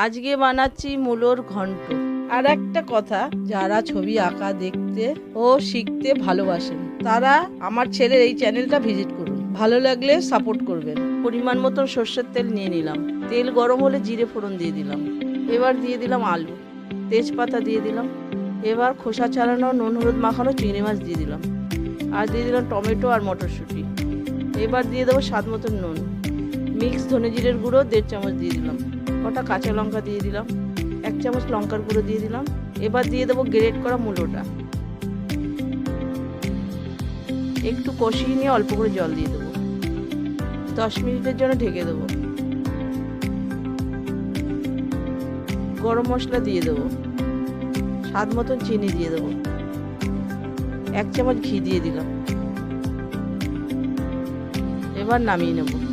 আজকে বানাচ্ছি মূলোর ঘন্ট। আর একটা কথা, যারা ছবি আঁকা দেখতে ও শিখতে ভালোবাসেন তারা আমার ছেলের এই চ্যানেলটা ভিজিট করুন। ভালো লাগলে সাপোর্ট করবেন। পরিমাণ মতন সর্ষের তেল নিয়ে নিলাম। তেল গরম হলে জিরে ফোড়ন দিয়ে দিলাম। এবার দিয়ে দিলাম আলু, তেজপাতা দিয়ে দিলাম। এবার খোসা ছাড়ানো নুন হলুদ মাখানো চিংড়ি মাছ দিয়ে দিলাম। আর দিয়ে দিলাম টমেটো আর মটরশুঁটি। এবার দিয়ে দেবো স্বাদ মতন নুন। মিক্স ধনে জিরের গুঁড়ো 1.5 চামচ দিয়ে দিলাম। কটা কাঁচা লঙ্কা দিয়ে দিলাম। 1 চামচ লঙ্কার গুঁড়ো দিয়ে দিলাম। এবার দিয়ে দেবো গ্রেট করা মূলোটা। একটু কষিয়ে নিয়ে অল্প করে জল দিয়ে দেবো। 10 মিনিটের জন্য ঢেকে দেবো। গরম মশলা দিয়ে দেবো। স্বাদ মতন চিনি দিয়ে দেবো। 1 চামচ ঘি দিয়ে দিলাম। এবার নামিয়ে নেব।